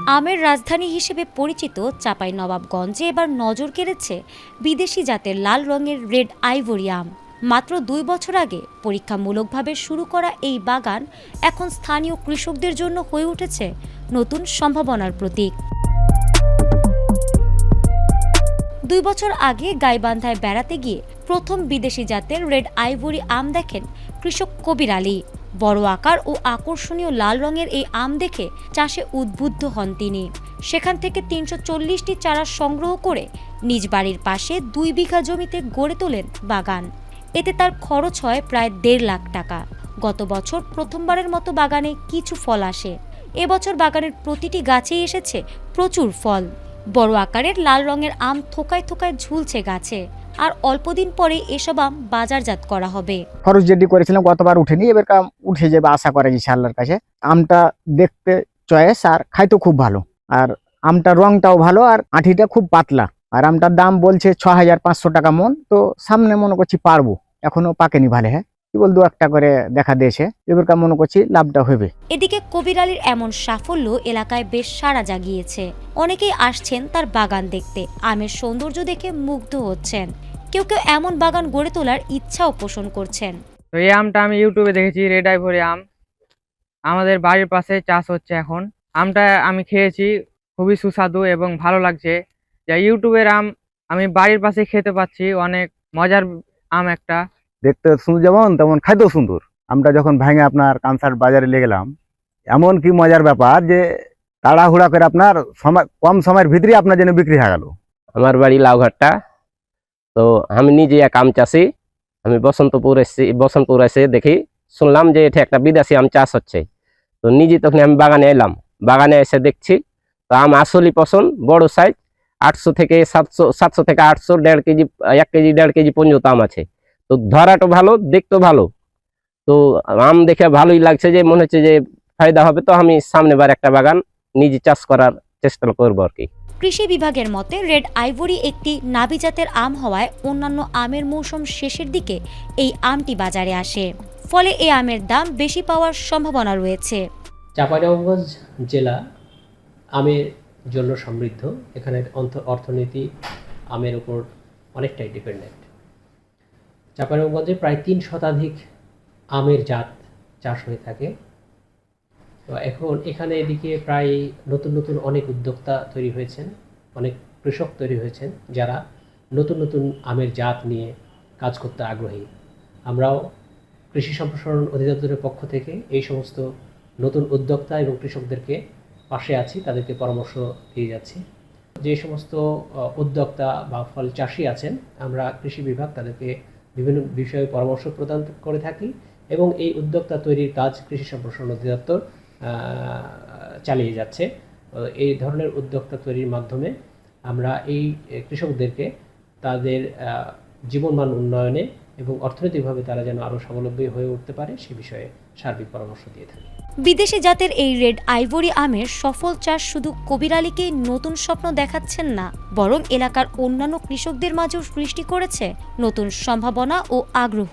আমের রাজধানী হিসেবে পরিচিত চাঁপাইনবাবগঞ্জে এবার নজর কেড়েছে বিদেশি জাতের লাল রঙের রেড আইভরি আম। মাত্র 2 বছর আগে পরীক্ষামূলকভাবে শুরু করা এই বাগান এখন স্থানীয় কৃষকদের জন্য হয়ে উঠেছে নতুন সম্ভাবনার প্রতীক। 2 বছর আগে গাইবান্ধায় বেড়াতে গিয়ে প্রথম বিদেশি জাতের রেড আইভরি আম দেখেন কৃষক কবির আলী। বড় আকার ও আকর্ষণীয় লাল রঙের এই আম দেখে চাষে উদ্বুদ্ধ হন তিনি। সেখান থেকে 340টি চারা সংগ্রহ করে নিজ বাড়ির পাশে 2 বিঘা জমিতে গড়ে তোলেন বাগান। এতে তার খরচ হয় প্রায় 1.5 লাখ টাকা। গত বছর প্রথমবারের মতো বাগানে কিছু ফল আসে। এবছর বাগানের প্রতিটি গাছেই এসেছে প্রচুর ফল। বড় আকারের লাল রঙের আম থোকায় থোকায় ঝুলছে গাছে, আর অল্পদিন পরে এসব আম বাজারজাত করা হবে। খরচ যেটি করেছিলাম গতবার উঠেনি, এবার উঠে যাবে আশা করা যাচ্ছে আল্লাহর কাছে। আমটা দেখতে চয়েস আর খাইতে খুব ভালো, আর আমটার রংটাও ভালো, আর আঠিটা খুব পাতলা। আর আমটার দাম বলছে 6500 টাকা মন। তো সামনে মনে করছি পারবো, এখনো পাকেনি ভালো। হ্যাঁ কেবল 2-1টা করে দেখা দিয়েছে, এবার মনে করছি লাভটা হবে। এদিকে কবির আলীর এমন সাফল্য এলাকায় বেশ সাড়া জাগিয়েছে। অনেকেই আসছেন তার বাগান দেখতে, আমের সৌন্দর্য দেখে মুগ্ধ হচ্ছেন। কেউ কেউ এমন বাগান গড়ে তোলার ইচ্ছাও পোষণ করছেন। তো এই আমটা আমি ইউটিউবে দেখেছি, রেড আইভরি আম। আমাদের বাড়ির পাশে চাষ হচ্ছে এখন। আমটা আমি খেয়েছি, খুবই সুস্বাদু এবং ভালো লাগছে। যা ইউটিউবের আম আমি বাড়ির পাশে খেতে পাচ্ছি, অনেক মজার আম একটা। দেখতে সুন্দর যেমন তেমন খাইতেও সুন্দর। আমরা যখন ভেঙে আপনার কানসার বাজারে নিয়ে গেলাম, এমন কি মজার ব্যাপার যে তাড়াহুড়া করে আপনার সময় কম সময়ের ভিতরে আপনার জন্য বিক্রি হয়ে গেল। আমার বাড়ি লাউঘাটটা। তো আমি নিজে এক আম চাষি। আমি বসন্তপুর এসে দেখি, শুনলাম যে এটা একটা বিদেশি আম চাষ হচ্ছে। তো নিজে তখন আমি বাগানে এলাম, বাগানে এসে দেখছি তো আম আসলেই পছন্দ। বড় সাইজ, 800 থেকে 700 থেকে 800, 1.5 কেজি 1 কেজি 1.5 কেজি পর্যন্ত আম আছে। তো ধরাটা ভালো, দেখতে ভালো। তো আম দেখে ভালোই লাগছে, যে মনে হচ্ছে যে ফায়দা হবে। তো আমি সামনেবার একটা বাগান নিজে চাষ করার চেষ্টা করবো আর কি। কৃষি বিভাগের মতে রেড আইভরি একটি নাবি জাতের আম হওয়ায় অন্যান্য আমের মৌসুম শেষের দিকে এই আমটি বাজারে আসে, ফলে এই আমের দাম বেশি পাওয়ার সম্ভাবনা রয়েছে। চাঁপাইনবাবগঞ্জ জেলা আমের জন্য সমৃদ্ধ। এখানের অর্থনীতি আমের উপর অনেকটাই ডিপেন্ডেন্ট। চাঁপাইনবাবগঞ্জে প্রায় 3 শতাধিক আমের জাত চাষ হয়ে থাকে। তো এখন এখানে এদিকে প্রায় নতুন নতুন অনেক উদ্যোক্তা তৈরি হয়েছেন, অনেক কৃষক তৈরি হয়েছেন, যারা নতুন নতুন আমের জাত নিয়ে কাজ করতে আগ্রহী। আমরাও কৃষি সম্প্রসারণ অধিদপ্তরের পক্ষ থেকে এই সমস্ত নতুন উদ্যোক্তা এবং কৃষকদেরকে পাশে আছি, তাদেরকে পরামর্শ দিয়ে যাচ্ছি। যে সমস্ত উদ্যোক্তা বা ফল চাষি আছেন, আমরা কৃষি বিভাগ তাদেরকে বিভিন্ন বিষয়ে পরামর্শ প্রদান করে থাকি, এবং এই উদ্যোক্তা তৈরির কাজ কৃষি সম্প্রসারণ অধিদপ্তর চালিয়ে যাচ্ছে। এই ধরনের উদ্যোক্তা তৈরির মাধ্যমে আমরা এই কৃষকদেরকে তাদের জীবনমান উন্নয়নে এবং অর্থনৈতিকভাবে তারা যেন আরও স্বাবলম্বী হয়ে উঠতে পারে সে বিষয়ে সার্বিক পরামর্শ দিয়ে থাকি। বিদেশি জাতের এই রেড আইভরি আমের সফল চাষ শুধু কবির আলীকেই নতুন স্বপ্ন দেখাচ্ছেন না, বরং এলাকার অন্যান্য কৃষকদের মাঝেও সৃষ্টি করেছে নতুন সম্ভাবনা ও আগ্রহ।